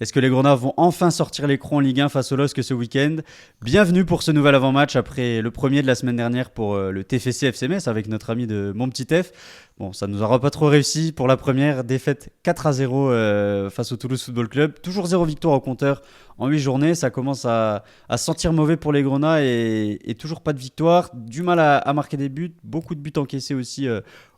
Est-ce que les Grenats vont enfin sortir l'écran en Ligue 1 face au LOSC ce week-end? Bienvenue pour ce nouvel avant-match après le premier de la semaine dernière pour le TFC FC Metz avec notre ami de Mon Petit F. Bon, ça nous aura pas trop réussi pour la première défaite 4-0 face au Toulouse Football Club. Toujours zéro victoire au compteur en 8 journées. Ça commence à sentir mauvais pour les Grenats et toujours pas de victoire. Du mal à marquer des buts. Beaucoup de buts encaissés aussi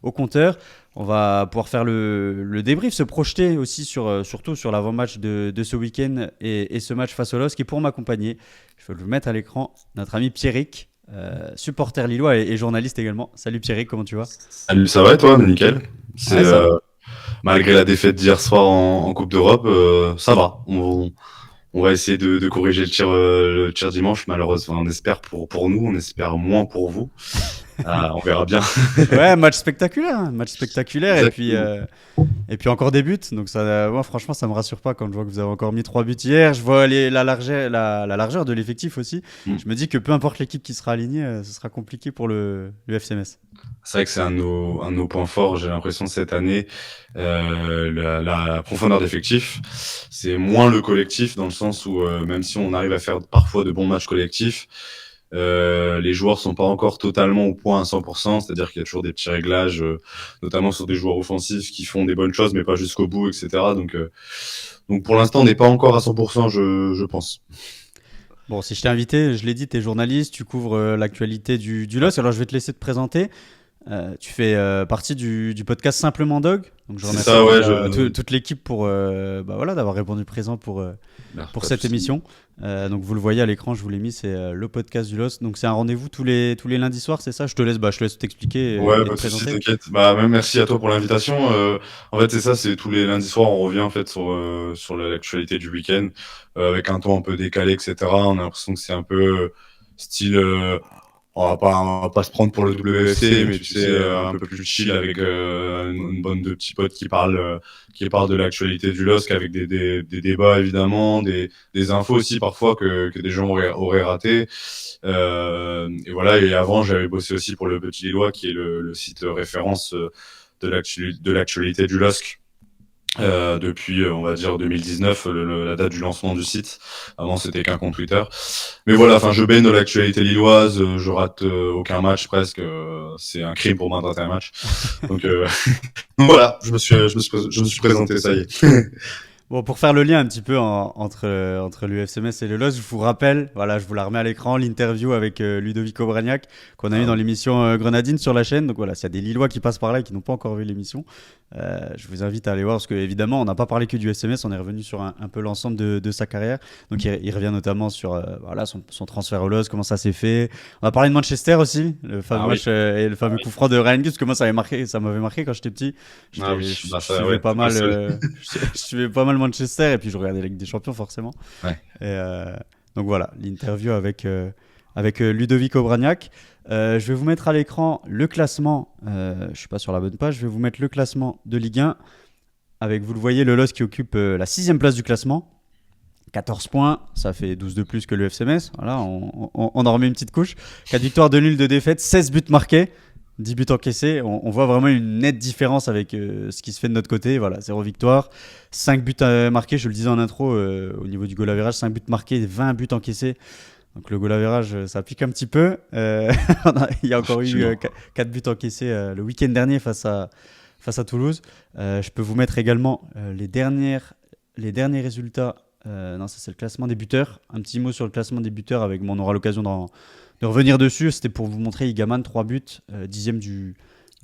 au compteur. On va pouvoir faire le débrief, se projeter aussi surtout sur l'avant-match de ce week-end et ce match face au LOSC. Et pour m'accompagner, je vais vous mettre à l'écran notre ami Pierrick, supporter lillois et journaliste également. Salut Pierrick, comment tu vas? Salut, ça va et toi? Nickel. C'est Ouais, ça. malgré la défaite d'hier soir en Coupe d'Europe, ça va. On va essayer de corriger le tir dimanche. Malheureusement, on espère pour nous, on espère moins pour vous. On verra bien. Ouais, match spectaculaire, hein, match spectaculaire Exactement. et puis encore des buts. Donc ça, moi franchement, ça me rassure pas quand je vois que vous avez encore mis 3 buts hier. Je vois la largeur de l'effectif aussi. Mm. Je me dis que peu importe l'équipe qui sera alignée, ce sera compliqué pour le FCMS. C'est vrai que c'est un de nos points forts, j'ai l'impression, cette année. La profondeur d'effectif, c'est moins le collectif, dans le sens où même si on arrive à faire parfois de bons matchs collectifs, les joueurs sont pas encore totalement au point à 100%, c'est-à-dire qu'il y a toujours des petits réglages, notamment sur des joueurs offensifs qui font des bonnes choses, mais pas jusqu'au bout, etc. Donc pour l'instant, on n'est pas encore à 100%, je pense. Bon, si je t'ai invité, je l'ai dit, tu es journaliste, tu couvres l'actualité du LOS, alors je vais te laisser te présenter. Tu fais partie du podcast Simplement Dog, donc je C'est remercie ça, ouais, déjà toute l'équipe pour bah voilà, d'avoir répondu présent pour pas de cette souci. émission. Donc vous le voyez à l'écran, je vous l'ai mis, c'est le podcast du LOS. Donc c'est un rendez-vous tous les lundis soirs, c'est ça? Je te laisse t'expliquer Ouais, et pas te de souci, présenter. t'inquiète. Bah, même merci à toi pour l'invitation. En fait, c'est ça, c'est tous les lundis soirs, on revient en fait sur l'actualité du week-end, avec un ton un peu décalé, etc. On a l'impression que c'est un peu style, on va pas se prendre pour le WFC, mais tu sais, un peu plus chill avec une bande de petits potes qui parlent de l'actualité du LOSC avec des débats évidemment, des infos aussi parfois que des gens auraient raté. Et voilà. Et avant, j'avais bossé aussi pour le Petit Lillois, qui est le site référence de l'actualité du LOSC. Depuis, on va dire 2019, la date du lancement du site. Avant, c'était qu'un compte Twitter. Mais voilà, enfin, je baigne dans l'actualité lilloise. Je rate aucun match presque. C'est un crime pour moi de rater un match. Donc voilà, je me suis présenté, ça y est. Bon, pour faire le lien un petit peu entre l'UFCMS et le LOS, je vous rappelle, voilà, je vous la remets à l'écran, l'interview avec Ludovic Obraniak qu'on a eu Ah dans oui. l'émission Grenadine sur la chaîne. Donc voilà, s'il y a des Lillois qui passent par là et qui n'ont pas encore vu l'émission, je vous invite à aller voir parce que évidemment, on n'a pas parlé que du FCMS, on est revenu sur un peu l'ensemble de sa carrière. Donc il revient notamment sur voilà, son transfert au LOS, comment ça s'est fait. On a parlé de Manchester aussi, le fameux Ah oui. match et le Ah fameux oui. coup franc de Ryan Giggs, comment ça m'avait marqué quand j'étais petit. Ah Je oui. Bah ça, suivais ouais, pas t'es pas le mal, seul. je suivais pas mal Manchester et puis je regardais la Ligue des Champions forcément. Ouais. Et donc voilà, l'interview avec Ludovic Obraniak. Je vais vous mettre à l'écran le classement. Je suis pas sur la bonne page. Je vais vous mettre le classement de Ligue 1 avec, vous le voyez, le LOS qui occupe la sixième place du classement. 14 points, ça fait 12 de plus que le FCMS. Voilà, on en remet une petite couche. 4 victoires, 2 nuls, 2 défaites, 16 buts marqués. 10 buts encaissés, on voit vraiment une nette différence avec ce qui se fait de notre côté. Voilà, 0 victoire, 5 buts marqués, je le disais en intro, au niveau du goal average, 5 buts marqués, 20 buts encaissés. Donc le goal average, ça pique un petit peu. Il y a encore eu Effectivement. 4 buts encaissés le week-end dernier face à Toulouse. Je peux vous mettre également les derniers résultats. Non, ça c'est le classement des buteurs. Un petit mot sur le classement des buteurs avec, on aura l'occasion de revenir dessus. C'était pour vous montrer Igaman, 3 buts, dixième du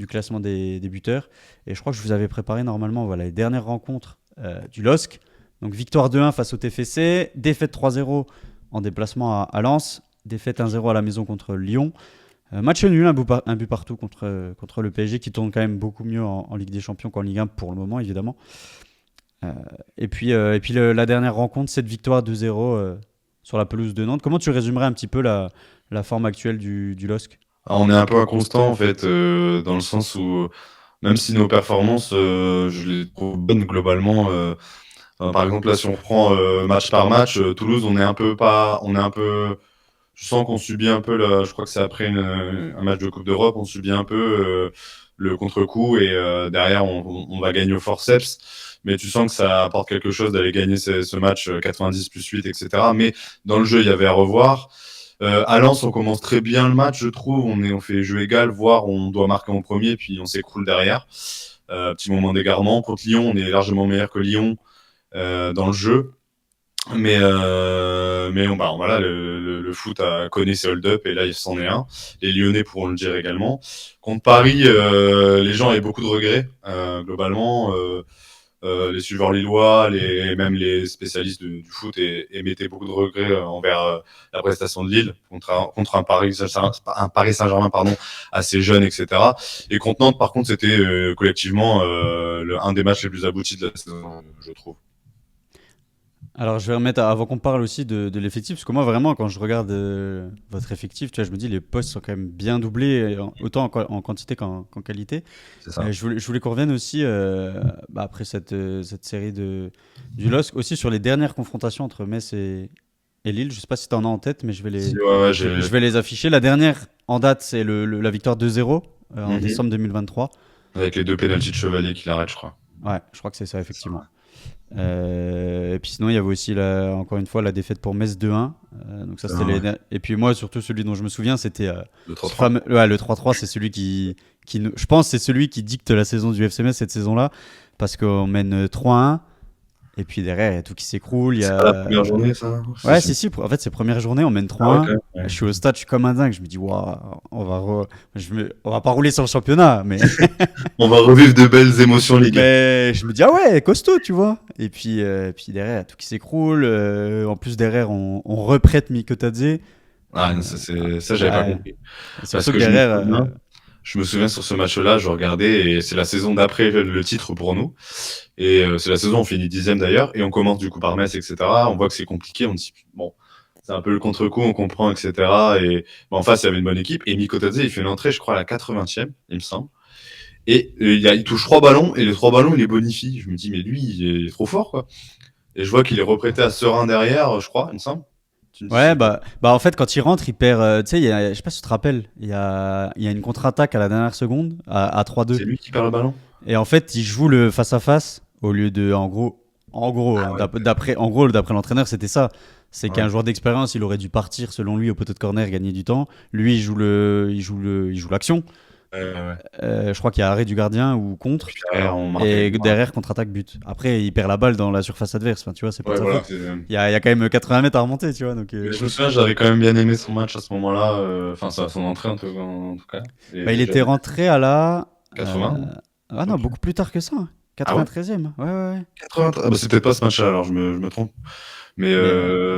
classement des buteurs. Et je crois que je vous avais préparé normalement voilà, les dernières rencontres du LOSC. Donc victoire 2-1 face au TFC, défaite 3-0 en déplacement à Lens, défaite 1-0 à la maison contre Lyon. Match nul, un but partout contre le PSG qui tourne quand même beaucoup mieux en Ligue des Champions qu'en Ligue 1 pour le moment évidemment. Et puis la dernière rencontre, cette victoire 2-0 sur la pelouse de Nantes. Comment tu résumerais un petit peu la forme actuelle du LOSC? On est un peu inconstant en fait, dans le sens où même si nos performances, je les trouve bonnes globalement. Enfin, par exemple là, si on reprend match par match, Toulouse, on est un peu. Je sens qu'on subit un peu je crois que c'est après un match de Coupe d'Europe, on subit un peu le contre-coup et derrière on va gagner au forceps. mais tu sens que ça apporte quelque chose d'aller gagner ce match 90 plus 8, etc. Mais dans le jeu, il y avait à revoir. À Lens, on commence très bien le match, je trouve. On fait jeu égal, voire on doit marquer en premier, puis on s'écroule derrière. Petit moment d'égarement. Contre Lyon, on est largement meilleur que Lyon dans le jeu. Mais voilà, le foot connaît ses hold-up et là, il s'en est un. Les Lyonnais pourront le dire également. Contre Paris, les gens avaient beaucoup de regrets, globalement. Les suiveurs lillois, même les spécialistes du foot émettaient beaucoup de regrets envers la prestation de Lille contre un Paris Saint-Germain pardon, assez jeune, etc. Et contre Nantes, par contre, c'était collectivement un des matchs les plus aboutis de la saison, je trouve. Alors, je vais remettre, avant qu'on parle aussi de l'effectif, parce que moi, vraiment, quand je regarde votre effectif, tu vois, je me dis, les postes sont quand même bien doublés, autant en quantité qu'en qualité. C'est ça. Je voulais qu'on revienne aussi, après cette série du LOSC, aussi sur les dernières confrontations entre Metz et Lille. Je sais pas si tu en as en tête, mais je vais les afficher. La dernière en date, c'est la victoire 2-0 en décembre 2023. Avec les 2 pénaltys de Chevalier qui l'arrêtent, je crois. Ouais, je crois que c'est ça, effectivement. Et puis sinon, il y avait aussi, encore une fois, la défaite pour Metz 2-1. Donc ça, c'était Et puis moi, surtout, celui dont je me souviens, c'était le 3-3. Le 3-3, c'est celui je pense, c'est celui qui dicte la saison du FC Metz cette saison-là, parce qu'on mène 3-1. Et puis derrière, il y a tout qui s'écroule. C'est pas la première journée, ça? Ouais, si. En fait, c'est première journée, on mène 3-1. Okay, ouais. Je suis au stade, je suis comme un dingue. Je me dis, waouh, on va pas rouler sur le championnat, mais. On va revivre de belles émotions, les gars. Mais je me dis, ah ouais, costaud, tu vois. Et puis derrière, tout qui s'écroule. En plus, derrière, on reprête Mikotadze. Ah, ça, j'avais pas compris. Parce que derrière. Je me souviens sur ce match-là, je regardais et c'est la saison d'après le titre pour nous. Et c'est la saison, on finit 10e d'ailleurs, et on commence du coup par Metz, etc. On voit que c'est compliqué, on dit, bon, c'est un peu le contre-coup, on comprend, etc. Et en face, il y avait une bonne équipe. Et Mikotadze, il fait une entrée, je crois, à la 80e, il me semble. Et il touche 3 ballons, et les 3 ballons, il les bonifie. Je me dis, mais lui, il est trop fort, quoi. Et je vois qu'il est reprêté à Serein derrière, je crois, il me semble. Ouais, bah en fait, quand il rentre, il perd. Tu sais, je sais pas si tu te rappelles, il y a une contre-attaque à la dernière seconde, à 3-2. C'est lui qui perd le ballon. Et en fait, il joue le face-à-face au lieu de. En gros, d'après l'entraîneur, c'était ça. C'est qu'un joueur d'expérience, il aurait dû partir, selon lui, au poteau de corner, gagner du temps. Lui, il joue l'action. Je crois qu'il y a arrêt du gardien ou contre. Et derrière, contre-attaque, but. Après, il perd la balle dans la surface adverse. Enfin, tu vois, c'est pas ça. Il y a quand même 80 mètres à remonter, tu vois. Donc, je me souviens, j'avais quand même bien aimé son match à ce moment-là. Enfin, son entrée en tout cas. Il était rentré à la 80. Ah non, beaucoup plus tard que ça. 93e. Ouais. 80. C'est peut-être pas ce match-là, alors je me trompe. Mais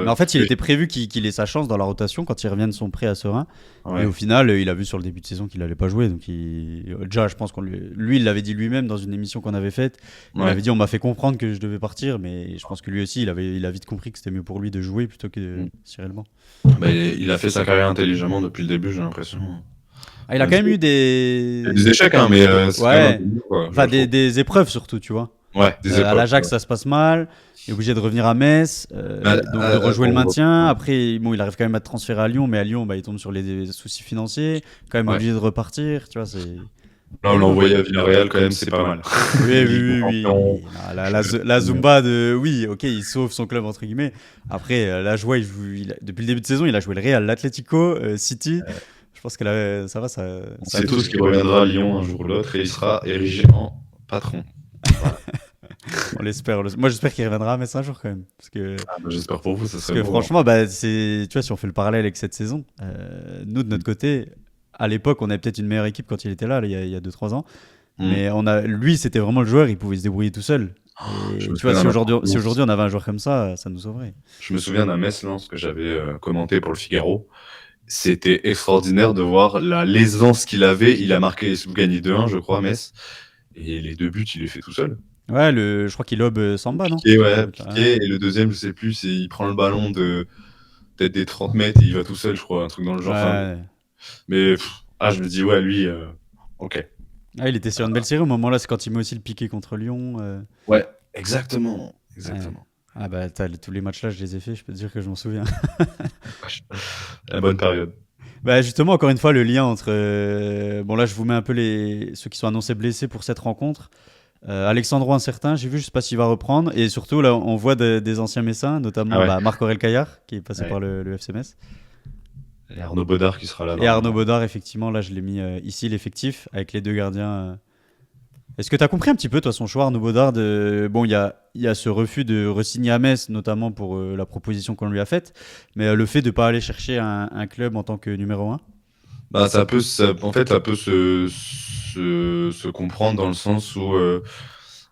en fait, il était prévu qu'il ait sa chance dans la rotation quand il revient de son prêt à Serein. Ouais. Et au final, il a vu sur le début de saison qu'il allait pas jouer. Donc déjà, je pense lui, il l'avait dit lui-même dans une émission qu'on avait faite. Il avait dit, on m'a fait comprendre que je devais partir, mais je pense que lui aussi, il a vite compris que c'était mieux pour lui de jouer plutôt que de tirer le banc. Il a fait sa carrière intelligemment depuis le début, j'ai l'impression. Ah, il a quand même eu des échecs, hein, mais des épreuves surtout, tu vois. Ouais, des épreuves. À l'Ajax, ça se passe mal. Il est obligé de revenir à Metz, donc de rejouer le maintien. Après, il arrive quand même à être transféré à Lyon, mais à Lyon, il tombe sur les soucis financiers. Quand même obligé de repartir, tu vois. Là, on l'a envoyé à Villarreal, quand même, c'est pas mal. Oui. La Zumba il sauve son club, entre guillemets. Après, là, je vois, depuis le début de saison, il a joué le Real, l'Atlético, City. Je pense que ça va. C'est tout ce qui reviendra à Lyon un jour ou l'autre et il sera érigé en patron. Voilà. On l'espère. Moi, j'espère qu'il reviendra à Metz un jour quand même. Parce que, j'espère pour vous, ça serait parce que franchement, tu vois, si on fait le parallèle avec cette saison, nous, de notre côté, à l'époque, on avait peut-être une meilleure équipe quand il était là, il y a 2-3 ans. Mais lui, c'était vraiment le joueur, il pouvait se débrouiller tout seul. Tu vois, si aujourd'hui on avait un joueur comme ça nous sauverait. Je me souviens d'un Metz-Lens que j'avais commenté pour le Figaro. C'était extraordinaire de voir l'aisance qu'il avait. Il a marqué, gagné 2-1, je crois, à Metz. Et les 2 buts, il les fait tout seul. Ouais, je crois qu'il lobe Samba, non ? Piqué. Et le deuxième, je sais plus, il prend le ballon de peut-être des 30 mètres et il va tout seul, je crois, un truc dans le genre. Ouais. Mais je me dis, lui, ok. Ah, il était sur une belle série au moment-là, c'est quand il met aussi le piqué contre Lyon. Ouais, exactement. Ouais. Ah bah, tous les matchs là, je les ai faits, je peux te dire que je m'en souviens. La bonne période. Bah justement, encore une fois, le lien entre... Bon là, je vous mets un peu ceux qui sont annoncés blessés pour cette rencontre. Alexandro incertain, j'ai vu, je sais pas s'il va reprendre. Et surtout, là, on voit des anciens Messins, Ah notamment ouais. Marc-Aurèle Caillard, qui est passé Ouais. par le FC Metz. Et Arnaud Bodard qui sera là Et Arnaud normalement. Baudard, effectivement, là, je l'ai mis ici, l'effectif, avec les deux gardiens. Est-ce que tu as compris un petit peu, toi, son choix, Arnaud Baudard Bon, il y a ce refus de re-signer à Metz, notamment pour la proposition qu'on lui a faite, mais le fait de ne pas aller chercher un club en tant que numéro un. Bah, en fait, ça peut se comprendre dans le sens où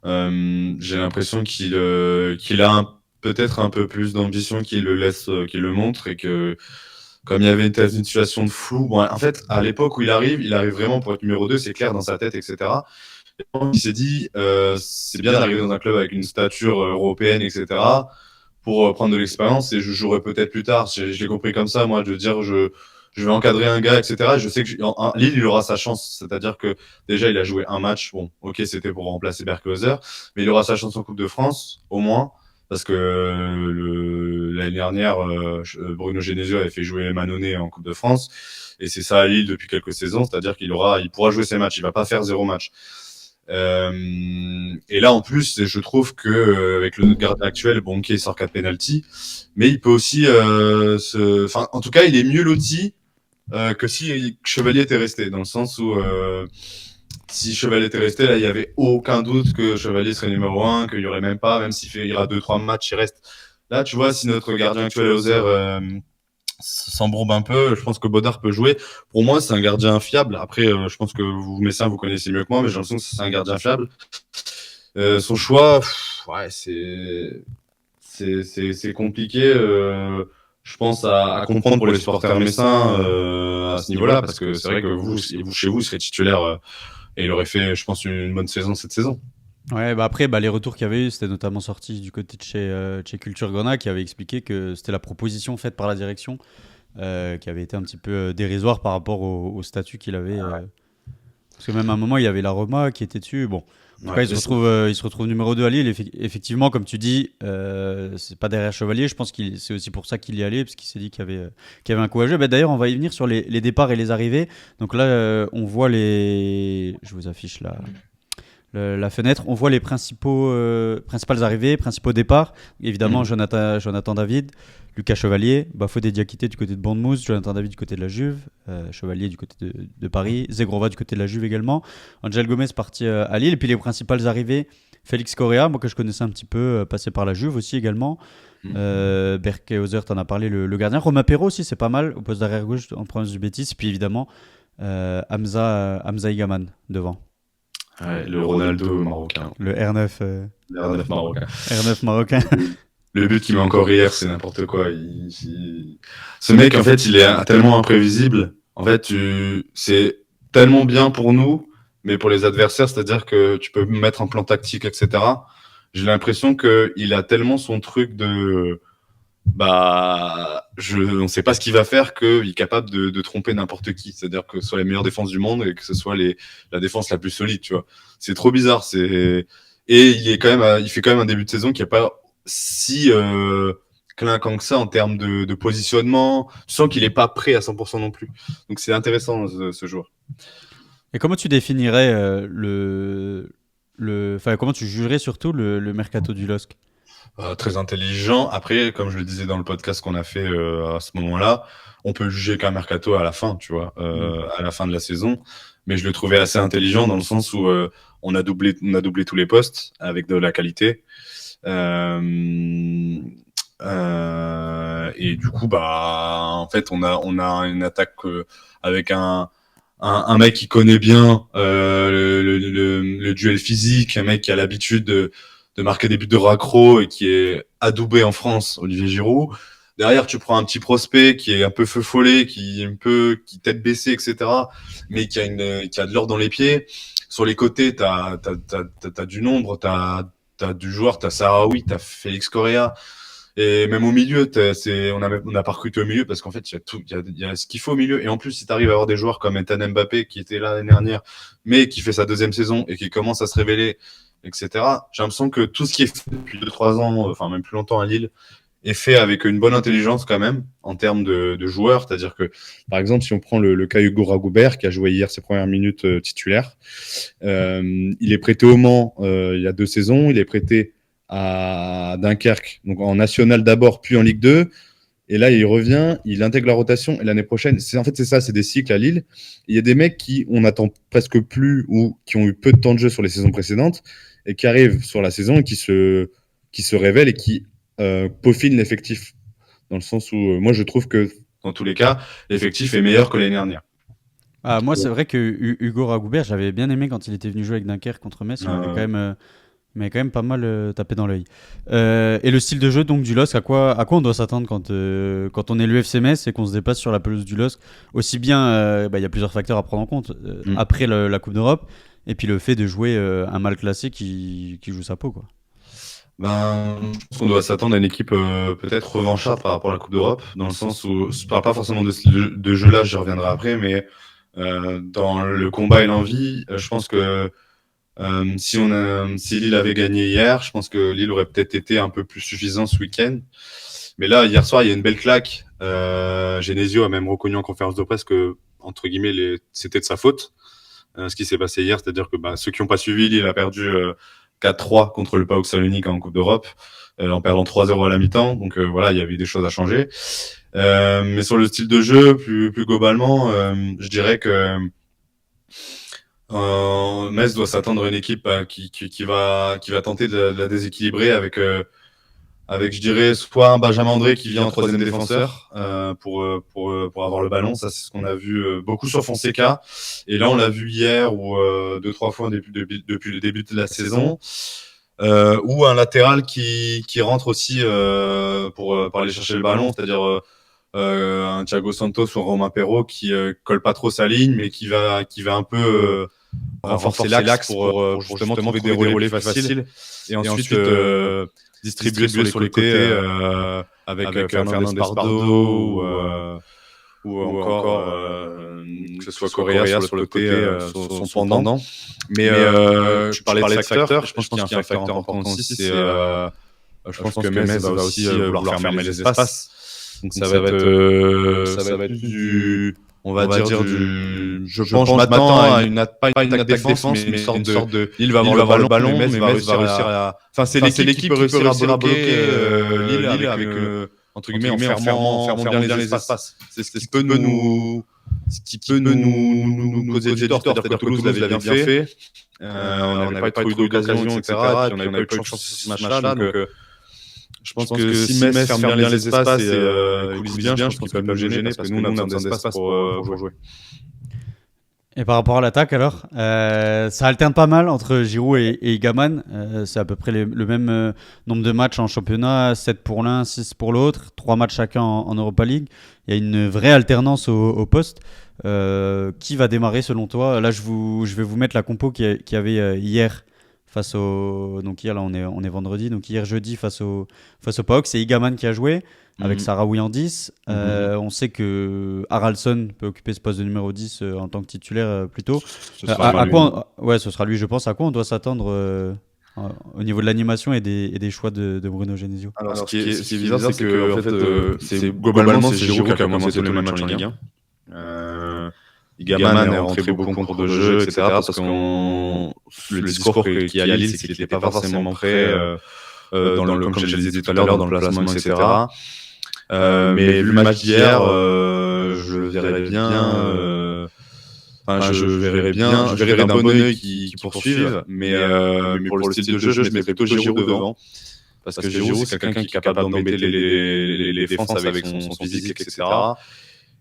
j'ai l'impression qu'il a peut-être un peu plus d'ambition qu'il le laisse, qu'il le montre et que comme il y avait une situation de flou, bon, en fait, à l'époque où il arrive vraiment pour être numéro 2, c'est clair dans sa tête, etc. Et donc, il s'est dit, c'est bien d'arriver dans un club avec une stature européenne, etc. pour prendre de l'expérience et je jouerai peut-être plus tard. Je l'ai compris comme ça, moi, de dire je vais encadrer un gars, etc. Et je sais que Lille, il aura sa chance. C'est-à-dire que déjà, il a joué un match. Bon, ok, c'était pour remplacer Berklauser, mais il aura sa chance en Coupe de France, au moins. Parce que l'année dernière, Bruno Genesio avait fait jouer Manonnet en Coupe de France. Et c'est ça à Lille depuis quelques saisons. C'est-à-dire il pourra jouer ses matchs. Il va pas faire 0 match. Et là, en plus, je trouve que avec le gardien actuel, Bonquet sort 4 penalty, mais il peut aussi, enfin, en tout cas, il est mieux loti que si Chevalier était resté, dans le sens où si Chevalier était resté, là, il y avait aucun doute que Chevalier serait numéro 1, qu'il y aurait même pas, même s'il ira 2-3 matchs, il reste. Là, tu vois, si notre gardien actuel Auxerre s'embourbe un peu, je pense que Bodard peut jouer. Pour moi, c'est un gardien fiable. Après, je pense que vous, Messin, vous connaissez mieux que moi, mais j'ai l'impression que c'est un gardien fiable. Son choix, ouais, c'est compliqué, je pense, à comprendre pour les supporters messins à ce niveau-là, parce que c'est vrai que chez vous, serez titulaire et il aurait fait, je pense, une bonne saison cette saison. Ouais, bah après, les retours qu'il y avait eu, c'était notamment sorti du côté de chez Culture Gona, qui avait expliqué que c'était la proposition faite par la direction qui avait été un petit peu dérisoire par rapport au statut qu'il avait. Parce que même à un moment, il y avait la Roma qui était dessus. Bon, en tout Ouais, cas, il se retrouve numéro 2 à Lille. Effectivement, comme tu dis, c'est pas derrière Chevalier. Je pense que c'est aussi pour ça qu'il y allait, parce qu'il s'est dit qu'il y avait un coup à jouer. Bah, d'ailleurs, on va y venir sur les départs et les arrivées. Donc là, on voit les. Je vous affiche la fenêtre. On voit les principales arrivées, principaux départs. Évidemment, Jonathan David, Lucas Chevalier, Bafodé Diakité du côté de Bournemouth, Jonathan David du côté de la Juve, Chevalier du côté de Paris, Zegrova du côté de la Juve également, Angel Gomez parti à Lille. Et puis les principales arrivées, Félix Correa, moi que je connaissais un petit peu, passé par la Juve aussi également. Berkehauser, t'en as parlé, le gardien. Romain Perrault aussi, c'est pas mal, au poste d'arrière gauche en province du Betis. Puis évidemment, Hamza Igaman devant. Ouais, le Ronaldo marocain. Le R9, Le R9 marocain. R9 marocain. Le but qu'il met encore hier, c'est n'importe quoi. Ce mec, en fait, il est tellement imprévisible. En fait, c'est tellement bien pour nous, mais pour les adversaires, c'est-à-dire que tu peux mettre un plan tactique, etc. J'ai l'impression qu'il a tellement son truc de, on sait pas ce qu'il va faire, qu'il est capable de tromper n'importe qui. C'est-à-dire que ce soit les meilleures défenses du monde et que ce soit la défense la plus solide, tu vois. C'est trop bizarre. Et il fait quand même un début de saison qui est pas si clinquant que ça en termes de positionnement. Tu sens qu'il est pas prêt à 100% non plus. Donc c'est intéressant ce joueur. Et comment tu définirais enfin, comment tu jugerais surtout le mercato du LOSC? Très intelligent. Après, comme je le disais dans le podcast qu'on a fait à ce moment-là, on peut juger qu'un mercato à la fin, tu vois, à la fin de la saison. Mais je le trouvais assez intelligent dans le sens où on a doublé tous les postes avec de la qualité. Et du coup, en fait, on a une attaque avec un mec qui connaît bien le duel physique, un mec qui a l'habitude de marquer des buts de raccro et qui est adoubé en France, Olivier Giroud. Derrière, tu prends un petit prospect qui est un peu feu follet, qui tête baissée, etc., mais qui a de l'or dans les pieds. Sur les côtés, t'as du nombre, t'as du joueur, t'as Sahraoui, t'as Félix Correa. Et même au milieu, on a pas recruté au milieu parce qu'en fait, il y a tout, il y a ce qu'il faut au milieu. Et en plus, si tu arrives à avoir des joueurs comme Ethan Mbappé qui était là l'année dernière, mais qui fait sa deuxième saison et qui commence à se révéler, etc. J'ai l'impression que tout ce qui est fait depuis 2-3 ans, enfin même plus longtemps à Lille, est fait avec une bonne intelligence quand même en termes de joueurs. C'est-à-dire que, par exemple, si on prend le cas Hugo Ragoubert, qui a joué hier ses premières minutes titulaires, il est prêté au Mans il y a 2 saisons, il est prêté à Dunkerque, donc en national d'abord, puis en Ligue 2. Et là, il revient, il intègre la rotation. Et l'année prochaine, c'est ça, c'est des cycles à Lille. Il y a des mecs qui on n'attend presque plus ou qui ont eu peu de temps de jeu sur les saisons précédentes et qui arrivent sur la saison et qui se révèlent et qui peaufinent l'effectif. Dans le sens où moi, je trouve que dans tous les cas, l'effectif est meilleur que l'année dernière. Moi, c'est vrai que Hugo Ragoubert, j'avais bien aimé quand il était venu jouer avec Dunkerque contre Metz. Il m'avait quand même pas mal tapé dans l'œil. Et le style de jeu donc du LOSC, à quoi on doit s'attendre quand on est l'UFC Metz et qu'on se déplace sur la pelouse du LOSC? Aussi bien, il y a plusieurs facteurs à prendre en compte. Après la Coupe d'Europe, et puis le fait de jouer un mal classé qui joue sa peau, quoi. Je pense qu'on doit s'attendre à une équipe peut-être revancharde par rapport à la Coupe d'Europe, dans le sens où je parle pas forcément de style de jeu là, j'y reviendrai après, mais dans le combat et l'envie, je pense que si Lille avait gagné hier, je pense que Lille aurait peut-être été un peu plus suffisant ce week-end. Mais là, hier soir, il y a une belle claque. Genesio a même reconnu en conférence de presse que, entre guillemets, c'était de sa faute, ce qui s'est passé hier. C'est-à-dire que ceux qui n'ont pas suivi, Lille a perdu 4-3 contre le PAOK Salonique en Coupe d'Europe, en perdant 3-0 à la mi-temps. Donc voilà, il y avait des choses à changer. Mais sur le style de jeu, plus globalement, je dirais que Metz doit s'attendre à une équipe qui va tenter de la déséquilibrer avec je dirais soit un Benjamin André qui vient en troisième défenseur pour avoir le ballon. Ça, c'est ce qu'on a vu beaucoup sur Fonseca, et là on l'a vu hier ou 2-3 fois depuis le début de la saison, ou un latéral qui rentre aussi pour aller chercher le ballon, c'est-à-dire un Thiago Santos ou un Romain Perrault qui colle pas trop sa ligne, mais qui va un peu renforcer l'axe pour justement trouver des relais faciles et ensuite distribuer sur les côtés avec Fernand Espardo ou encore que ce soit Correa sur le côté, son pendant. Mais tu parlais de facteurs, je pense qu'il y a un facteur important aussi, c'est je pense que Metz va aussi vouloir fermer les espaces. Donc ça va être du, on va dire du, je m'attends à pas une attaque défense, mais une sorte de, Lille va avoir le ballon, mais Metz va réussir à, enfin c'est l'équipe qui peut réussir à bloquer Lille avec entre guillemets en fermant bien les espaces. C'est ce qui peut nous causer du tort, c'est-à-dire que Toulouse l'avait bien fait. On n'avait pas eu d'occasion, etc. Et puis on n'avait pas eu de chance sur ce match-là, donc je pense que si Metz ferme bien les espaces et coulisse bien, je pense qu'ils peuvent nous gêner parce que nous, on a besoin d'espace pour jouer. Et par rapport à l'attaque, alors, ça alterne pas mal entre Giroud et Igaman. C'est à peu près le même nombre de matchs en championnat, 7 pour l'un, 6 pour l'autre, 3 matchs chacun en Europa League. Il y a une vraie alternance au poste. Qui va démarrer selon toi? Là, je vais vous mettre la compo qu'il y avait hier. Donc hier là on est vendredi, donc hier jeudi face au PAOK, c'est Igaman qui a joué avec Sahraoui en 10. On sait que Haraldsson peut occuper ce poste de numéro 10 en tant que titulaire plutôt. Ce sera lui je pense. À quoi on doit s'attendre au niveau de l'animation et des choix de Bruno Genesio? Alors ce qui est bizarre, c'est que en fait, globalement c'est Giroud qui a commencé tous les matchs en Ligue 1. Igaman est rentré beaucoup en cours de jeu, etc. Parce que le discours qu'il y a à Lille, c'est qu'il n'était pas forcément prêt comme je le disais tout à l'heure, dans le placement, etc. Mais vu le match d'hier, je verrais d'un bon œil qui poursuivent, mais pour le style de jeu, je mets plutôt Giroud devant. Parce que Giroud, c'est quelqu'un qui est capable d'embêter les défenses avec son physique, etc.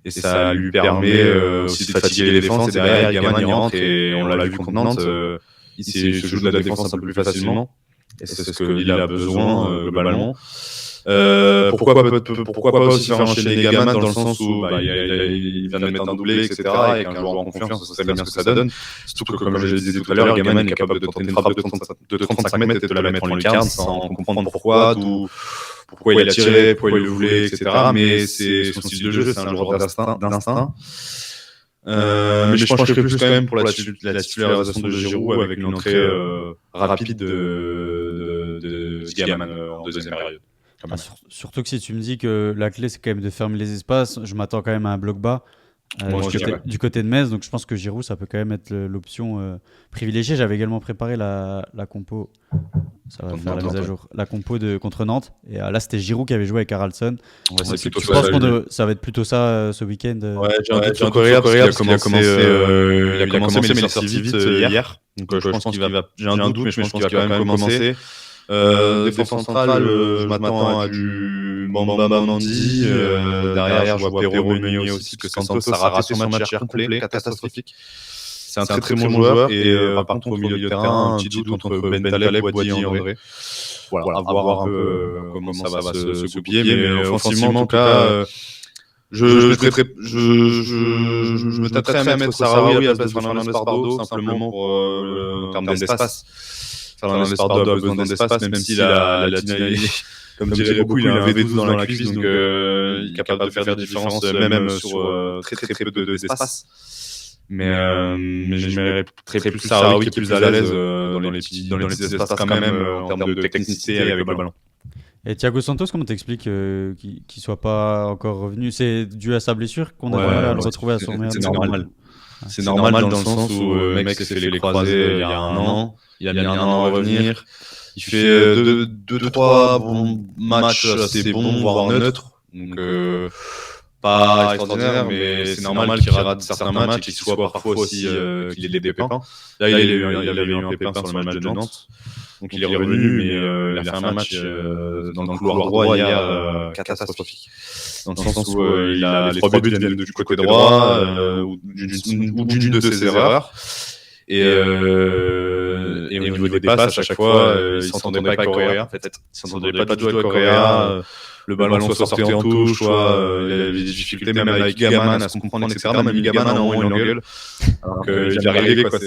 Et ça lui permet aussi de fatiguer les défenses. Et derrière, Igaman, il rentre, et on l'a vu contre Nantes, il se joue de la défense un peu plus facilement. Et c'est ce que Lille a besoin, globalement. Pourquoi pas aussi faire enchaîner Igaman dans le sens où il vient de mettre un doublé, etc. Et qu'un joueur en confiance, ça sait bien ce que ça donne. Surtout que, comme je le disais tout à l'heure, Igaman est capable de tenter une frappe de 35 mètres et de la mettre en lucarne sans comprendre pourquoi il a tiré, pourquoi il le voulait, etc. Mais c'est son style de jeu, c'est un joueur d'instinct. Mais je pencherais plus quand même pour la titularisation de Giroud avec une entrée rapide de Igaman en deuxième période. quand même. Surtout que si tu me dis que la clé, c'est quand même de fermer les espaces, je m'attends quand même à un bloc bas du côté de Metz. Donc je pense que Giroud, ça peut quand même être l'option privilégiée. J'avais également préparé la compo. Ça va faire la mise à jour. La compo contre Nantes. Et là, c'était Giroud qui avait joué avec Haraldson. Je pense que ça va être plutôt ça ce week-end. Ouais, j'ai un doute sur Correa parce qu'il a commencé, mais il est sorti vite hier. Donc je pense qu'il va. J'ai un doute, mais je pense qu'il va quand même commencer. Défense centrale, je m'attends à du Bamba Mandi. Derrière, je vois Perraud Meunier aussi, parce que Santos a raté son match hier complet, catastrophique. C'est un très très bon joueur. Et par contre, au milieu de terrain, un petit doute entre Bentaleb, Boadi et André. Voilà, à voir un peu comment ça va se goupiller. Mais offensivement, en tout cas, je me tâterais à mettre Sahraoui à la place de Fernandez Pardo, simplement en termes d'espace. Fernandez Pardo a besoin d'espace, même si la comme dirait beaucoup, il a un V12 dans la cuisse, donc il est capable de faire des différences, même sur très très peu d'espace. Mais je mettrais plus Sahraoui qui est plus à l'aise dans les petits espaces quand même, en termes de technicité avec le ballon. Et Thiago Santos, comment t'expliques qu'il soit pas encore revenu? C'est dû à sa blessure qu'on a du mal à le retrouver à son meilleur niveau? C'est normal. C'est normal dans le sens où le mec s'est fait les croisés il y a un an. Il a mis un an à revenir. Il fait 2-3 bons matchs assez bons, voire neutres. Donc pas extraordinaire, mais c'est normal qu'il rate certains matchs et qu'il soit parfois aussi qu'il ait des pépins. Là, il avait eu un pépin sur le match de Nantes. Donc il est revenu, mais il a fait un match dans le couloir droit hier catastrophique. Dans le sens où il a les 3 buts viennent du côté droit ou d'une de ses erreurs. Et au niveau des passes, à chaque fois, il s'entendait pas avec Correa. En fait, il s'entendait pas du tout avec Correa. Le ballon soit sorti en touche, soit il avait des difficultés même avec Gaman à se comprendre, etc. Même Gaman, à un moment, il engueule. Alors qu'il est arrivé, quoi.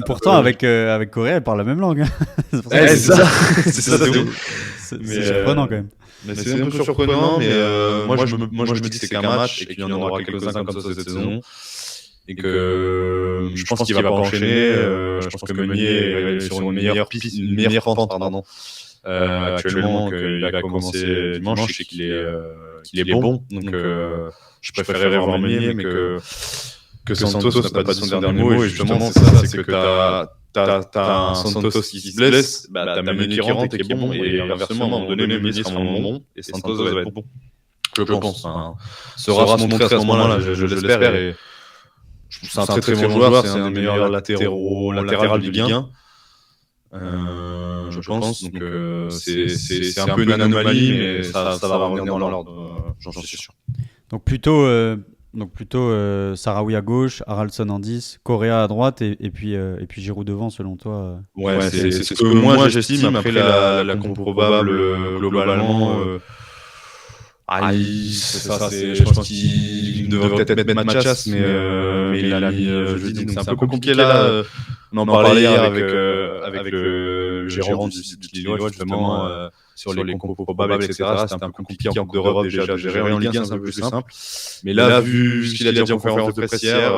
Pourtant, avec Correa, elle parle la même langue. C'est ça. C'est surprenant quand même. Mais c'est un peu surprenant, mais moi je me dis que c'est qu'un match et qu'il y en aura quelques-uns comme ça cette saison. Et que je pense qu'il va pas enchaîner. Je pense que Meunier est sur une meilleure pente, actuellement, qu'il a commencé dimanche et qu'il est bon. Donc je préférerais voir Meunier, mais que Santos n'a pas dit son dernier mot. Et justement, c'est que t'as un Santos qui se blesse, t'as Meunier qui rentre et qui est bon, et inversement, à un moment donné, Meunier sera moins bon et Santos va être bon. Je pense. Sera se montrer à ce moment-là, je l'espère. Et c'est un très très bon joueur, c'est un des meilleurs latéral du Ligue 1. Je pense. Donc c'est un peu une anomalie, mais ça va revenir dans l'ordre, j'en suis sûr. Donc plutôt Sahraoui à gauche, Haraldson en 10, Correa à droite et puis Giroud devant selon toi. Ouais, c'est ce que moi j'estime après la compo probable globalement. Je pense qu'il devrait peut-être mettre Mathias, mais il a mis jeudi, donc c'est un peu compliqué là. On en parlait hier avec le gérant du Lillois justement sur les compos probables, etc. C'était un peu compliqué en Coupe d'Europe déjà de gérer. En Ligue 1, c'est un peu plus simple. Mais là, vu ce qu'il a dit en conférence de presse hier,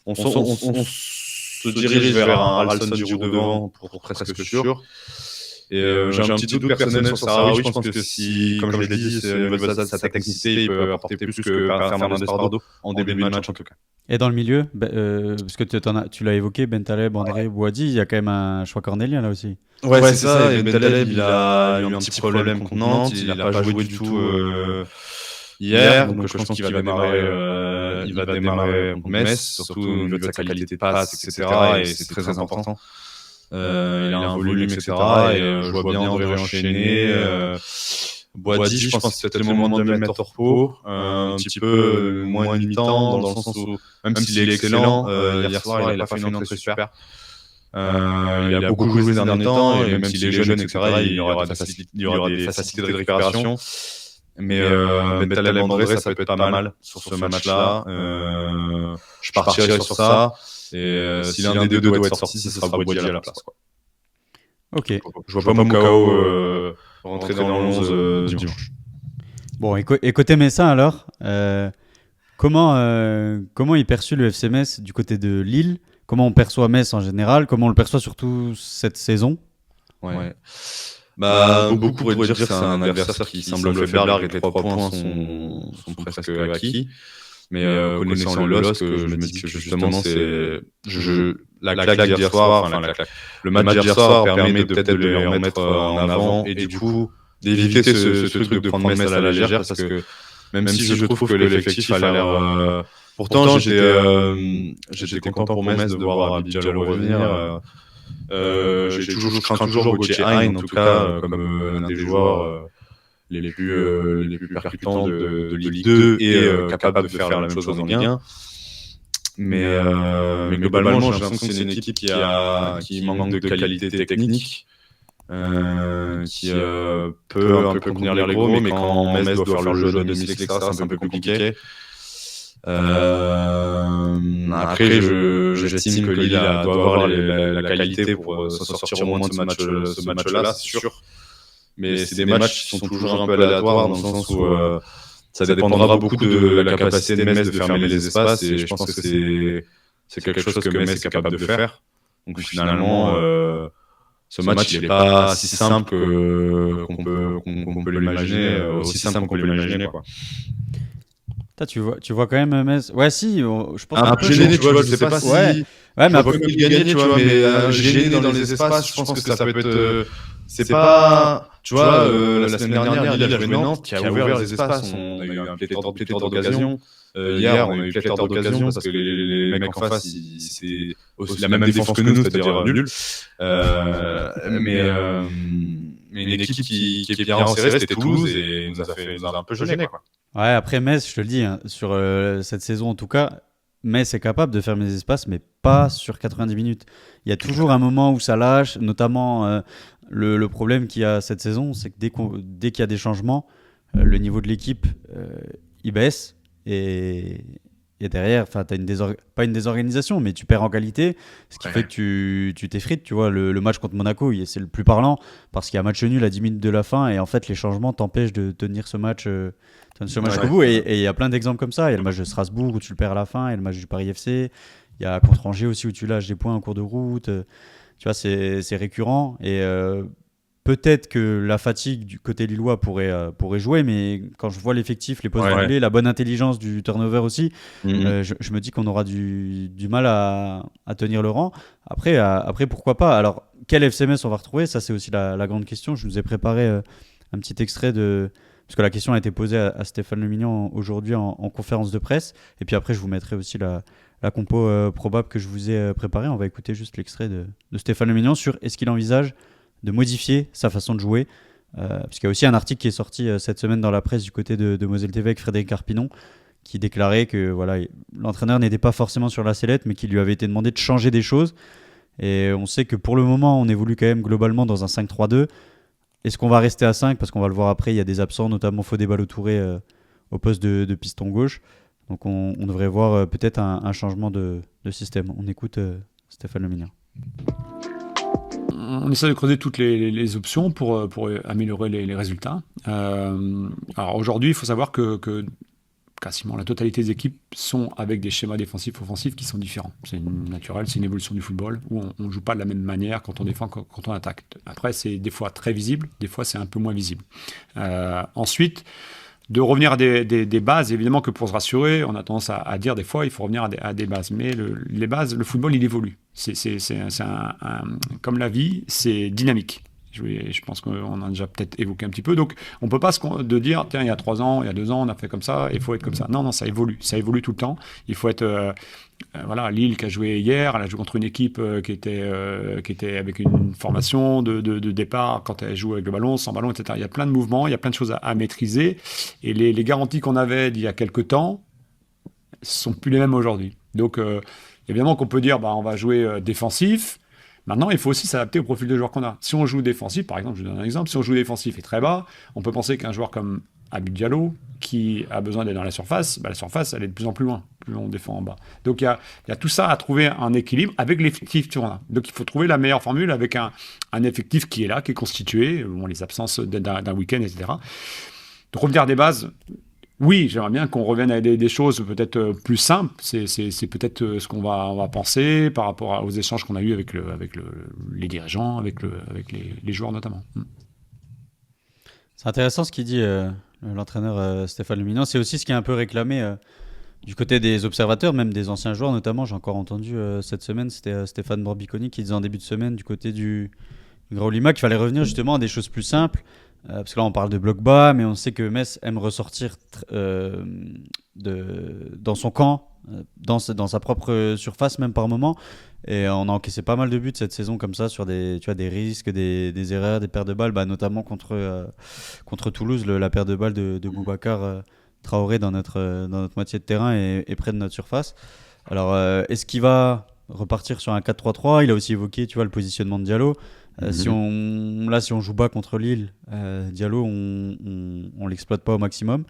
on se dirige vers un Haraldson Giroud devant pour presque sûr. Et j'ai un petit doute personnel sur Sahraoui. Je pense que si, comme je l'ai dit, c'est au niveau de sa technicité, il peut apporter plus que Fernandez Pardo en début de match en tout cas. Et dans le milieu, parce que tu l'as évoqué, Bentaleb, André, Boadi, il y a quand même un choix cornélien là aussi. Ouais, c'est ça. Et Bentaleb, il a eu un petit problème contre Nantes. Il n'a pas joué du tout hier. Donc je pense qu'il va démarrer contre Metz, surtout au niveau de sa qualité de passe, etc. Et c'est très important. Il a un volume, etc. Et je vois bien André enchaîner. Boadi, je pense que c'est peut-être le moment de le mettre au repos, un petit peu moins une mi-temps, dans le sens où, même s'il est excellent, hier soir, il a pas fait une entrée super. Il a beaucoup joué ces derniers temps, et même s'il est jeune, etc., il y aura des facilités de récupération. Mais Bentaleb André, ça peut être pas mal sur ce match-là. Je partirai sur ça. Et si l'un des deux doit être sorti, ce sera Boadi à la place, quoi. Ok. Je vois pas Mokao rentrer dans le 11 dimanche. Bon, et côté Messin alors, comment est perçu le FC Metz du côté de Lille? Comment on perçoit Metz en général? Comment on le perçoit surtout cette saison? Ouais. Beaucoup pourraient dire que c'est un adversaire qui semble faiblard et que les 3 points sont presque acquis. Mais connaissant le LOSC, je me dis que justement, la claque d'hier soir, le match d'hier soir permet de peut-être de les remettre en avant et du coup d'éviter ce truc de prendre Metz à la légère parce que même si je trouve que l'effectif a l'air... Pourtant, j'étais content pour Metz de voir Habib Diallo revenir. Je crains toujours Gauthier Hein, en tout cas, comme l'un des joueurs les plus percutants de Ligue 2 et capable de faire la même chose en Ligue 1. Mais globalement, j'ai l'impression que c'est une équipe qui manque de qualité technique, qui peut un peu contenir les gros, mais quand Metz doit faire le jeu à domicile, etc., c'est un peu compliqué. Après, j'estime que Lille doit avoir la qualité pour s'en sortir au moins de ce match-là, c'est sûr. Mais c'est des matchs qui sont toujours un peu aléatoires dans le sens où ça dépendra beaucoup de la capacité de Metz de fermer les espaces et je pense que c'est quelque chose que Metz est capable de faire. Donc finalement, ce match il n'est pas si simple qu'on peut l'imaginer, aussi simple qu'on peut l'imaginer, quoi. Tu vois quand même Metz. Ouais, si, je pense un peu gêné, tu vois, je sais pas si. Ouais, mais après, gagner, tu vois, mais gêné dans les espaces, je pense que ça peut être. C'est pas. Tu vois, la semaine dernière, Lille a joué Nantes qui a ouvert les espaces. On a eu un pléthore d'occasions. Hier, on a eu pléthore d'occasions parce que les mecs en face, c'est aussi la même défense que nous, c'est-à-dire nul. Mais une équipe qui est bien resserrée, c'était Toulouse et nous a un peu gêné, quoi. Ouais, après Metz, je te le dis, hein, sur cette saison en tout cas, Metz est capable de fermer les espaces, mais pas sur 90 minutes. Il y a toujours un moment où ça lâche, notamment le problème qu'il y a cette saison, c'est que dès qu'il y a des changements, le niveau de l'équipe, il baisse et derrière, tu as pas une désorganisation, mais tu perds en qualité, ce qui fait que tu t'effrites. Tu vois, le match contre Monaco, c'est le plus parlant parce qu'il y a match nul à 10 minutes de la fin et en fait, les changements t'empêchent de tenir ce match au bout. Et il y a plein d'exemples comme ça. Il y a le match de Strasbourg où tu le perds à la fin, il y a le match du Paris FC, il y a contre Angers aussi où tu lâches des points en cours de route. Tu vois, c'est récurrent et peut-être que la fatigue du côté lillois pourrait jouer, mais quand je vois l'effectif, les postes doublés, la bonne intelligence du turnover aussi, je me dis qu'on aura du mal à tenir le rang. Après, pourquoi pas. Alors, quel FC Metz on va retrouver? Ça, c'est aussi la grande question. Je nous ai préparé un petit extrait parce que la question a été posée à Stéphane Le Mignon aujourd'hui en conférence de presse. Et puis après, je vous mettrai aussi la compo probable que je vous ai préparée. On va écouter juste l'extrait de Stéphane Le Mignon sur est-ce qu'il envisage de modifier sa façon de jouer. Parce qu'il y a aussi un article qui est sorti cette semaine dans la presse du côté de Moselle TV avec Frédéric Carpinon qui déclarait que voilà, l'entraîneur n'était pas forcément sur la sellette, mais qu'il lui avait été demandé de changer des choses. Et on sait que pour le moment, on évolue quand même globalement dans un 5-3-2. Est-ce qu'on va rester à 5 ? Parce qu'on va le voir après, il y a des absents, notamment Fodé Ballo-Touré au poste de piston gauche. Donc on devrait voir peut-être un changement de système. On écoute Stéphane Le Mignon. On essaie de creuser toutes les options pour améliorer les résultats. Alors aujourd'hui, il faut savoir que quasiment la totalité des équipes sont avec des schémas défensifs offensifs qui sont différents. C'est naturel, c'est une évolution du football où on ne joue pas de la même manière quand on défend quand on attaque. Après, c'est des fois très visible, des fois c'est un peu moins visible. Ensuite, de revenir à des bases, évidemment que pour se rassurer, on a tendance à dire des fois il faut revenir à des bases. Mais les bases, le football, il évolue. C'est comme la vie, c'est dynamique. Je pense qu'on en a déjà peut-être évoqué un petit peu. Donc, on ne peut pas de dire, tiens, il y a 3 ans, il y a 2 ans, on a fait comme ça, il faut être comme ça. Non, ça évolue. Ça évolue tout le temps. Il faut être... voilà, Lille qui a joué hier, elle a joué contre une équipe qui était avec une formation de départ quand elle joue avec le ballon, sans ballon, etc. Il y a plein de mouvements, il y a plein de choses à maîtriser. Et les garanties qu'on avait d'il y a quelques temps ne sont plus les mêmes aujourd'hui. Donc, évidemment qu'on peut dire, on va jouer défensif. Maintenant, il faut aussi s'adapter au profil de joueur qu'on a. Si on joue défensif, par exemple, je vous donne un exemple, si on joue défensif et très bas, on peut penser qu'un joueur comme Habib Diallo, qui a besoin d'être dans la surface, la surface, elle est de plus en plus loin, plus on défend en bas. Donc, il y a tout ça à trouver un équilibre avec l'effectif qu'on a. Donc, il faut trouver la meilleure formule avec un effectif qui est là, qui est constitué, les absences d'un week-end, etc. De revenir des bases... Oui, j'aimerais bien qu'on revienne à des choses peut-être plus simples. C'est peut-être ce qu'on va penser par rapport aux échanges qu'on a eus avec les dirigeants, avec les joueurs notamment. C'est intéressant ce qu'il dit l'entraîneur Stéphane Luminant. C'est aussi ce qui est un peu réclamé du côté des observateurs, même des anciens joueurs notamment. J'ai encore entendu cette semaine, c'était Stéphane Borbiconi qui disait en début de semaine du côté du Grau Lima qu'il fallait revenir justement à des choses plus simples. Parce que là on parle de bloc bas, mais on sait que Metz aime ressortir dans son camp, dans sa propre surface même par moment. Et on a encaissé pas mal de buts cette saison comme ça sur des risques, des erreurs, des pertes de balles, notamment contre Toulouse, la perte de balles de Boubacar Traoré dans notre moitié de terrain et près de notre surface. Alors est-ce qu'il va repartir sur un 4-3-3 ? Il a aussi évoqué le positionnement de Diallo. Si on joue bas contre Lille, Diallo on l'exploite pas au maximum.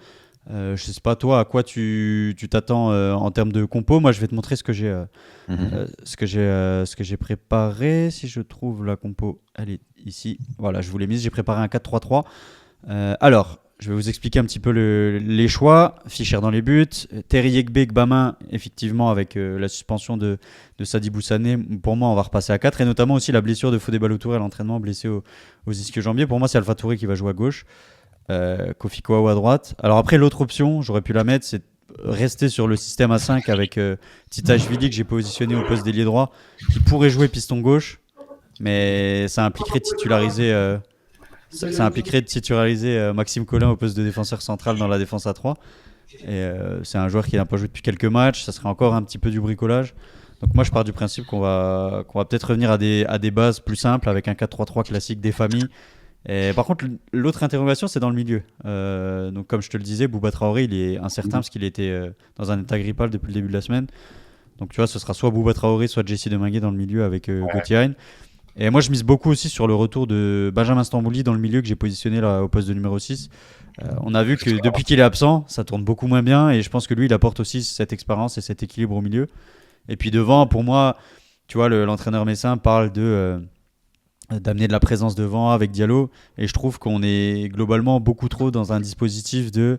Je sais pas toi à quoi tu t'attends en termes de compo. Moi je vais te montrer ce que j'ai préparé. Si je trouve la compo, elle est ici. Voilà, je vous l'ai mise. J'ai préparé un 4-3-3. Alors je vais vous expliquer un petit peu les choix. Fischer dans les buts, Terry Egbe, Gbamin, effectivement avec la suspension de Sadibou Sané. Pour moi on va repasser à 4 et notamment aussi la blessure de Fodé Ballo-Touré à l'entraînement, blessé aux ischio-jambiers. Pour moi c'est Alpha Touré qui va jouer à gauche. Kofi Kouaou à droite. Alors après l'autre option, j'aurais pu la mettre, c'est rester sur le système à 5 avec Titashvili que j'ai positionné au poste d'ailier droit, qui pourrait jouer piston gauche, mais ça impliquerait de titulariser Maxime Collin au poste de défenseur central dans la défense à 3. Et c'est un joueur qui n'a pas joué depuis quelques matchs, ça serait encore un petit peu du bricolage. Donc moi je pars du principe qu'on va peut-être revenir à des bases plus simples avec un 4-3-3 classique des familles. Et par contre, l'autre interrogation, c'est dans le milieu. Donc, comme je te le disais, Bouba Traoré, il est incertain parce qu'il était dans un état grippal depuis le début de la semaine. Donc, tu vois, ce sera soit Bouba Traoré, soit Jesse Deminguet dans le milieu avec Gauthier Hein. Et moi, je mise beaucoup aussi sur le retour de Benjamin Stambouli dans le milieu que j'ai positionné là, au poste de numéro 6. On a vu que depuis qu'il est absent, ça tourne beaucoup moins bien. Et je pense que lui, il apporte aussi cette expérience et cet équilibre au milieu. Et puis devant, pour moi, tu vois, l'entraîneur messin parle d'amener de la présence devant avec Diallo, et je trouve qu'on est globalement beaucoup trop dans un dispositif de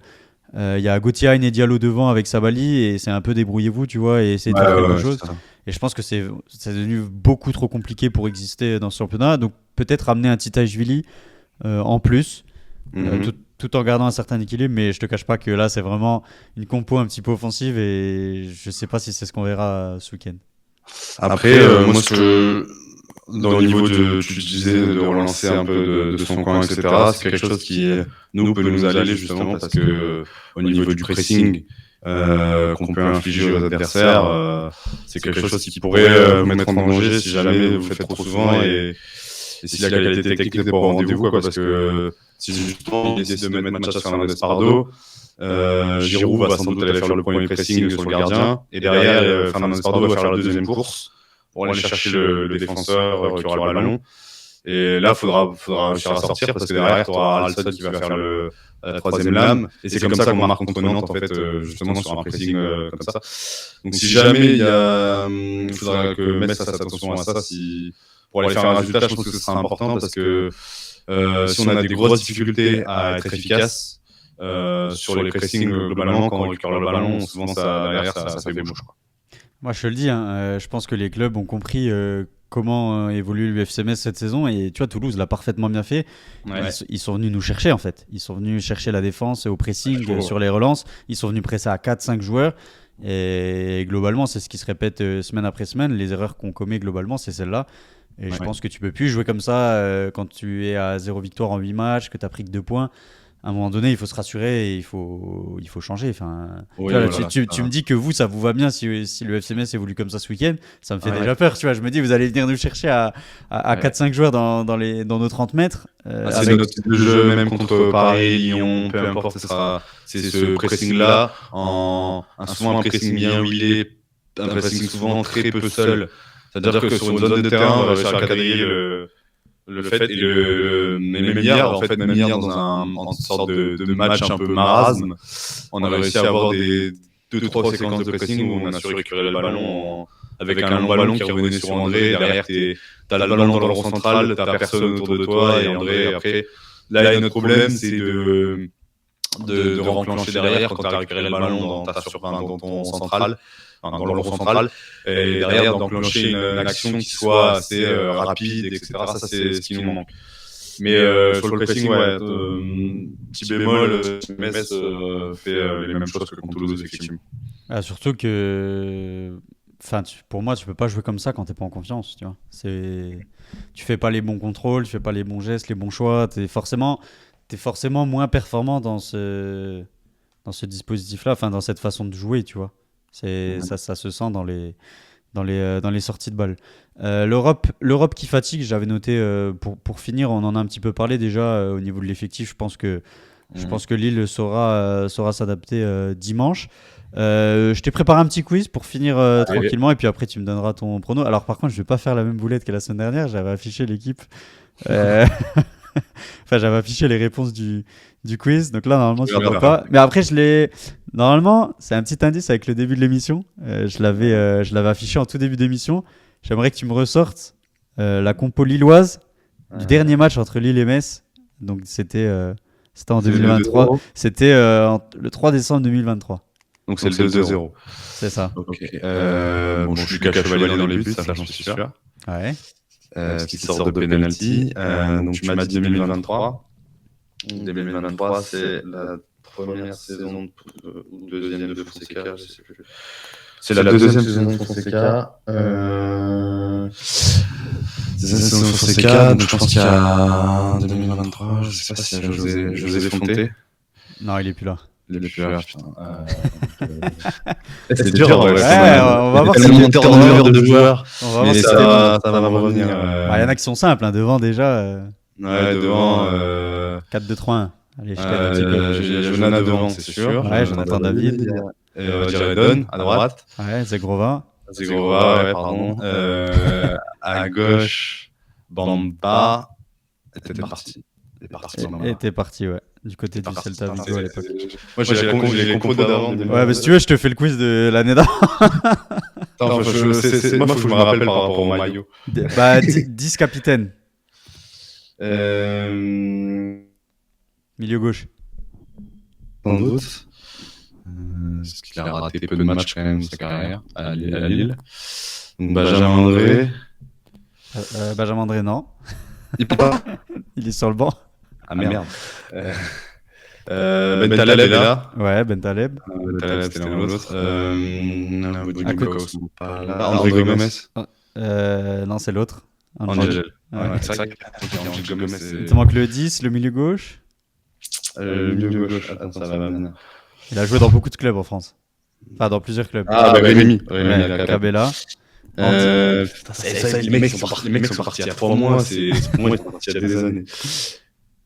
il y a Gauthier Hein et Diallo devant avec Sabali et c'est un peu débrouillez-vous, tu vois, et essayer de faire quelque chose. Et je pense que c'est devenu beaucoup trop compliqué pour exister dans ce championnat, donc peut-être amener un Titashvili en plus, tout en gardant un certain équilibre, mais je te cache pas que là c'est vraiment une compo un petit peu offensive et je sais pas si c'est ce qu'on verra ce week-end. Après, moi dans le niveau tu disais de relancer un peu de son coin, etc. C'est quelque chose qui nous peut nous aller justement parce que au niveau du pressing qu'on peut infliger aux adversaires, c'est quelque chose qui pourrait vous mettre en danger si jamais vous faites trop souvent et si la qualité technique n'est pas au rendez-vous, quoi, parce que si justement il décide de mettre Mathias Fernandez Pardo, Giroud va sans doute aller faire le premier pressing sur le gardien et derrière Fernandez Pardo va faire la deuxième course pour aller chercher le défenseur qui aura le ballon. Et là, faudra réussir à sortir parce que derrière, tu auras Alston qui va faire la troisième lame. Et c'est comme ça qu'on marque contre Nantes, en fait, justement, sur un pressing comme ça. Donc, si jamais il faudra que Metz fasse attention à ça, pour aller faire un résultat, je pense que ce sera important parce que si on a des grosses difficultés à être efficace sur les pressings, globalement, quand on récupère le ballon, souvent, derrière, ça fait des mouches, quoi. Moi, je te le dis, je pense que les clubs ont compris comment évolue l'UFC Metz cette saison. Et tu vois, Toulouse l'a parfaitement bien fait. Ouais. Ils sont venus nous chercher, en fait. Ils sont venus chercher la défense au pressing, sur les relances. Ils sont venus presser à 4-5 joueurs. Et globalement, c'est ce qui se répète semaine après semaine. Les erreurs qu'on commet globalement, c'est celle-là. Et je pense que tu peux plus jouer comme ça quand tu es à 0 victoire en 8 matchs, que tu as pris que 2 points. À un moment donné, il faut se rassurer et il faut changer. Enfin, tu me dis que ça vous va bien si le FC Metz évolue comme ça ce week-end. Ça me fait déjà peur. Tu vois, je me dis, vous allez venir nous chercher à 4-5 joueurs dans nos 30 mètres. C'est notre type de jeu, même contre Paris, Lyon, peu importe. C'est ce pressing-là, souvent un pressing bien huilé, un pressing souvent très peu seul. C'est-à-dire que sur une zone de terrain, on va réussir à quadriller le fait et même hier dans une sorte de match un peu marasme, on a réussi à avoir des 2-3 séquences de pressing où on a su récupérer le ballon avec un long ballon qui revenait sur André. Derrière, t'as le ballon dans le rond central, t'as personne autour de toi et André après. Là, notre problème, c'est de renclencher derrière quand t'as récupéré le ballon dans ton central. Dans le rond central, et derrière d'enclencher une action qui soit assez rapide, etc. Ça, c'est ce qui nous manque. Mais sur le pressing, ouais, petit bémol, Metz fait les mêmes choses que contre Toulouse, effectivement. Ah, surtout que, enfin, pour moi, tu peux pas jouer comme ça quand t'es pas en confiance, tu vois. Tu fais pas les bons contrôles, tu fais pas les bons gestes, les bons choix. T'es forcément moins performant dans ce dispositif-là, enfin, dans cette façon de jouer, tu vois. Ça se sent dans les sorties de balles. L'Europe qui fatigue, j'avais noté, pour finir, on en a un petit peu parlé déjà au niveau de l'effectif. Je pense que Lille saura s'adapter dimanche. Je t'ai préparé un petit quiz pour finir tranquillement, et puis après tu me donneras ton prono. Alors par contre, je vais pas faire la même boulette que la semaine dernière. J'avais affiché l'équipe. Enfin, j'avais affiché les réponses du quiz. Donc là, normalement, tu ne l'auras pas. Mais après, normalement, c'est un petit indice avec le début de l'émission. Je l'avais affiché en tout début d'émission. J'aimerais que tu me ressortes la compo lilloise du dernier match entre Lille et Metz. Donc c'était en 2023. C'était le 3 décembre 2023. Donc c'est le 2-0. C'est ça. Ok. Bon, je suis Lucas Chevalier dans les buts, ça j'en suis sûr. Ouais. Qui sort de penalty. Donc tu m'as dit 2023. 2023, c'est la première saison ou deuxième de Fonseca, je sais plus. C'est la deuxième saison de Fonseca. C'est la saison de Fonseca, donc je pense qu'il y a 2023, je sais pas s'il y a José Fonté. Non, il est plus là. Il est plus là, putain. C'est dur, ouais. On va voir si il y a turnover de joueurs. On va voir Mais si ça va revenir. Il y en a qui sont simples, hein, devant déjà. Ouais, devant. 4-2-3-1. Allez, je t'aide un petit peu. Il y a Jonathan devant, c'est sûr. Ouais, Jonathan David. Jaredon à droite. Ouais, Zegrova, ouais, pardon. À gauche, Bamba. T'es parti. T'es parti, ouais. Du côté du Celta Vigo à l'époque. Moi, j'ai les compos d'avant. Ouais, mais si tu veux, je te fais le quiz de l'année d'avant. Attends, moi, faut que je me rappelle par rapport au maillot. 10 capitaines. Milieu gauche. Sans doute. Parce qu'il a raté peu de matchs quand même dans sa carrière à Lille. Donc Benjamin André. Benjamin André, non. Il peut pas. Il est sur le banc. Ah merde. Bentaleb est là. Ouais, Bentaleb. Bentaleb, c'était l'autre. André Gomez. Non, c'est l'autre. Angel. Ouais. C'est vrai qu'Angel Gomez. Il te manque le 10, le milieu gauche. Le milieu gauche. Attends, ça va venir. Il a joué dans beaucoup de clubs en France. Enfin, dans plusieurs clubs. Ah, bah Rémi. Cabella. Les mecs sont partis il y a 3 mois. Pour moi, ils sont partis il y a des années.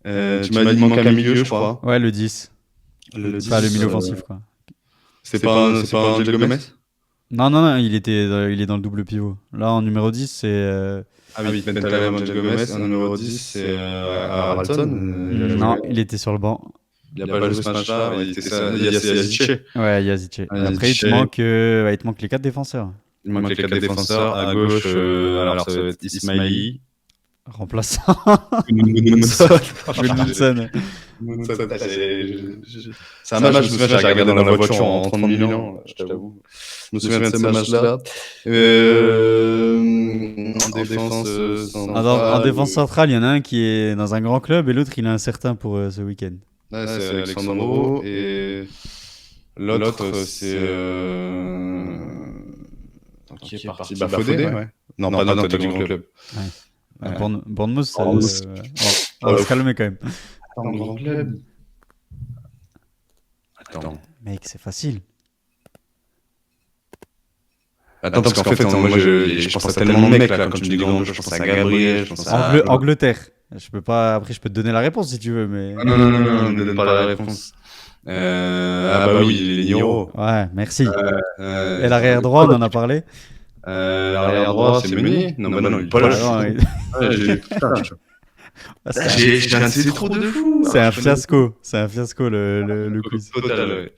Tu m'as dit qu'il manque un milieu, je crois. Ouais, le 10. Enfin, le milieu offensif, quoi. C'est pas Angel Gomez? Non, il est dans le double pivot. Là, en numéro 10, c'est... Ah oui, Bentaleb, Angel Gomez. En numéro 10, c'est Haraldson. Non, il était sur le banc. Il n'a pas joué ce match-là. Il y a Yazice. Ouais, Yazice. Après, il te manque les 4 défenseurs. Il manque les 4 défenseurs. À gauche, alors ça va être Ismaili. Remplaçant. Gudmundsson. C'est un match, je me souviens, j'ai regardé dans la voiture en 30 millions, je t'avoue. Je me souviens de ce match-là. En défense centrale, il y en a un qui est dans un grand club et l'autre, il est incertain pour ce week-end. Là, c'est Alexandro et l'autre, c'est... Qui est parti? Fodé, ouais. Non, pas dans le grand club. Bournemouth, on va se calmer quand même. Attends, grand club. Attends. Mec, c'est facile. Attends, parce qu'en fait, moi, je pense à tellement de mecs, là. Quand tu me dis grand, je pense à Gabriel, je pense à... Angleterre. Après, je peux te donner la réponse si tu veux, mais... Non, ne donne pas la réponse. Ah bah oui, il est Niro. Ouais, merci. Et l'arrière droit, on en a parlé. L'arrière droit, c'est Meunier. Non, il est pas là. C'est trop de fou. C'est un fiasco. Le quiz. Total, ouais.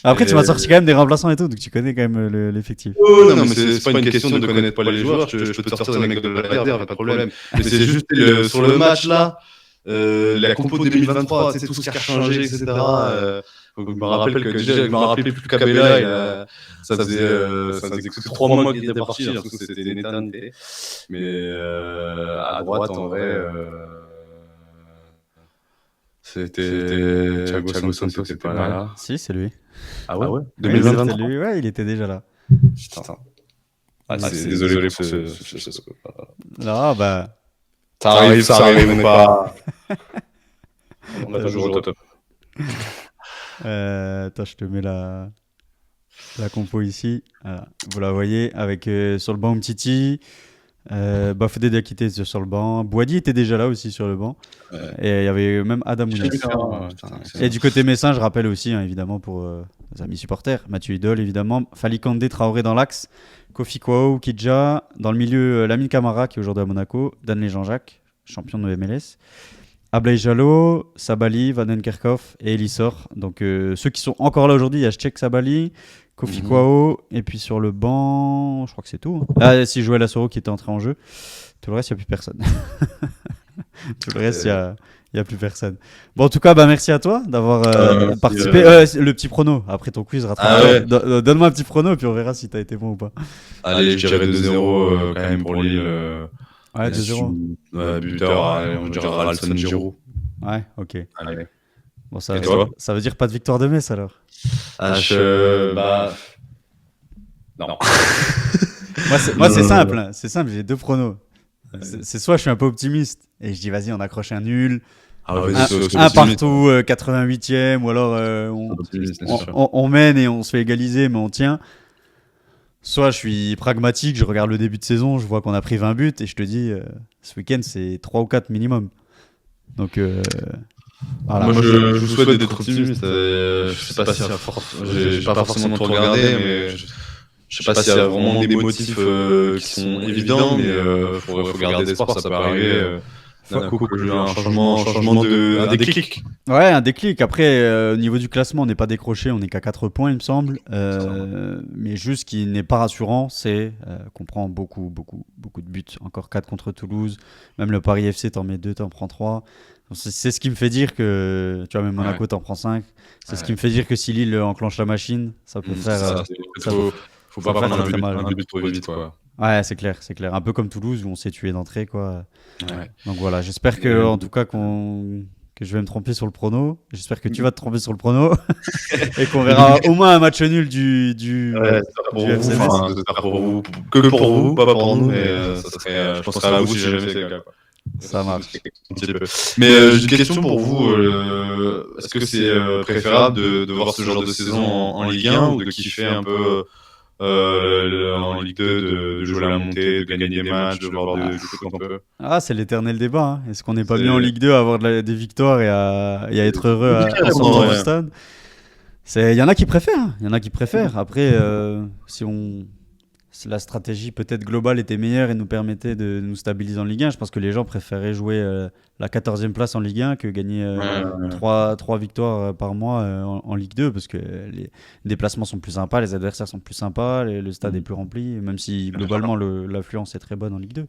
Après, tu m'as sorti quand même des remplaçants et tout, donc tu connais quand même l'effectif. Oh non, mais c'est pas une question de connaître pas les joueurs. Je peux te sortir les mecs de la réserve, pas de problème. Mais c'est juste sur le match là, la compo 2023, tout ce qui a changé, etc. Je me rappelle que déjà, je me rappelais plus Cabella. Ça faisait que 3 mois qu'il était parti, j'ai l'impression que c'était une éternité. Mais à droite, en vrai, C'était Thiago Santos, c'était pas là. Si, c'est lui. Ah ouais? Ouais, 2023? c'était lui. Ouais, il était déjà là. Putain. Désolé pour ce. Non, bah. Ça arrive, on n'est pas. On est toujours au top. Attends, je te mets la compo ici. Voilà. Vous la voyez avec sur le banc Umtiti, Bafodé Diakité sur le banc. Boadi était déjà là aussi sur le banc. Ouais. Et il y avait même Adam Mounier. Et du côté messin, je rappelle aussi, hein, évidemment, pour les amis supporters, Mathieu Idol, évidemment, Fali Kandé, Traoré dans l'axe, Kofi Kwao, Kidja, dans le milieu, Lamine Camara, qui est aujourd'hui à Monaco, Danley Jean-Jacques, champion de MLS, Ablaye Jallo, Sabali, Van Kerkhoff et Elissor. Donc ceux qui sont encore là aujourd'hui, il y a Cheick Sabali, Kofi Kwao, et puis sur le banc, je crois que c'est tout. Ah, si Joël Assoro qui était entré en jeu. Tout le reste, il n'y a plus personne. Tout le reste, il n'y a plus personne. Bon, en tout cas, bah, merci à toi d'avoir participé. Le petit prono, après ton quiz, rattrape. Donne-moi un petit prono, puis on verra si tu as été bon ou pas. Allez, je dirais 2-0 quand même pour Lille. Ouais, 2-0. Buteur, on dirait Ralston Giroud. Ouais, ok. Allez. Bon, Et toi? ça veut dire pas de victoire de Metz alors? Bah. Non. Moi, c'est simple. Hein. C'est simple, j'ai deux pronos. C'est soit je suis un peu optimiste et je dis vas-y, on accroche un nul. Un partout, 88e, ou alors on mène et on se fait égaliser, mais on tient. Soit je suis pragmatique, je regarde le début de saison, je vois qu'on a pris 20 buts et je te dis, ce week-end, c'est 3 ou 4 minimum. Donc, voilà. Moi, je vous souhaite d'être optimiste. Je sais pas si j'ai pas forcément tout regardé, mais je sais pas s'il y a vraiment des motifs qui sont évidents, mais faut garder espoir, ça peut arriver. D'un coup, un changement un déclic. Ouais, un déclic. Après, au niveau du classement, on n'est pas décroché, on n'est qu'à 4 points, il me semble. Mais juste ce qui n'est pas rassurant, c'est qu'on prend beaucoup de buts. Encore 4 contre Toulouse. Même le Paris FC, t'en mets 2, t'en prends 3. C'est ce qui me fait dire que, tu vois, même Monaco, t'en prends 5. C'est ce qui me fait dire que si Lille enclenche la machine, ça peut faire... Faut pas prendre un but trop vite, quoi. Ouais, c'est clair. Un peu comme Toulouse où on s'est tué d'entrée, quoi. Ouais. Donc voilà, j'espère que, en tout cas, que je vais me tromper sur le prono. J'espère que tu vas te tromper sur le prono et qu'on verra au moins un match nul du FC Metz. J'espère pour vous, que pour vous, pas pour nous, mais ça serait, je pense que ça serait à vous si jamais c'est le cas, quoi. Ça marche. Mais j'ai une question pour vous. Est-ce que c'est préférable de voir ce genre de saison en Ligue 1 ou de kiffer un peu en Ligue 2, de jouer à la montée, de gagner des matchs, de voir du foot un peu? Ah, c'est l'éternel débat. Hein. Est-ce qu'on n'est pas mieux en Ligue 2 à avoir des victoires et à être heureux en sortant du stade? Il y en a qui préfèrent. Après, si la stratégie peut-être globale était meilleure et nous permettait de nous stabiliser en Ligue 1, je pense que les gens préféraient jouer la 14e place en Ligue 1 que gagner 3 victoires par mois en Ligue 2, parce que les déplacements sont plus sympas, les adversaires sont plus sympas, le stade est plus rempli, même si globalement l'affluence est très bonne en Ligue 2.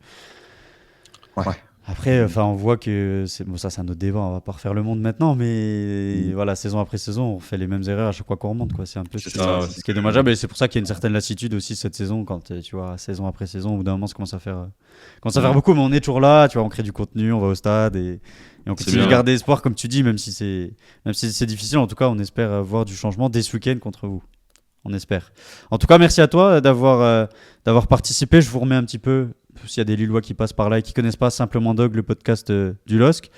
Ouais. Après, on voit que c'est un autre débat, on va pas refaire le monde maintenant, mais voilà, saison après saison, on fait les mêmes erreurs à chaque fois qu'on remonte, quoi. C'est un peu ce qui est dommageable, et c'est pour ça qu'il y a une certaine lassitude aussi cette saison, quand tu vois, saison après saison, au bout d'un moment, ça commence à faire beaucoup, mais on est toujours là, tu vois, on crée du contenu, on va au stade et on continue de garder espoir, comme tu dis, même si c'est difficile. En tout cas, on espère voir du changement dès ce week-end contre vous. On espère. En tout cas, merci à toi d'avoir participé. Je vous remets un petit peu, s'il y a des Lillois qui passent par là et qui connaissent pas Simplement Dog, le podcast du LOSC.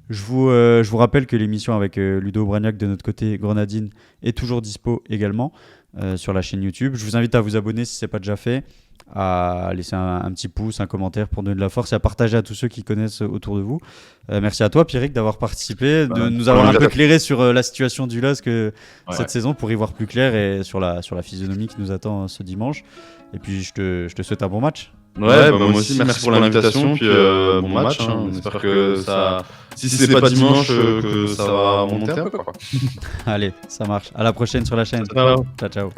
Je vous rappelle que l'émission avec Ludo Bragnac de notre côté Grenadine est toujours dispo également sur la chaîne YouTube. Je vous invite à vous abonner si ce n'est pas déjà fait, à laisser un petit pouce, un commentaire pour donner de la force et à partager à tous ceux qui connaissent autour de vous. Merci à toi, Pierrick, d'avoir participé, de nous avoir un peu éclairé sur la situation du LOSC cette saison pour y voir plus clair et sur la physionomie qui nous attend ce dimanche. Et puis je te souhaite un bon match. Ouais, moi aussi, merci pour l'invitation, puis bon match. J'espère que ça, si c'est pas dimanche, que ça va remonter un peu, quoi. Allez, ça marche. À la prochaine sur la chaîne. Ciao. Ciao.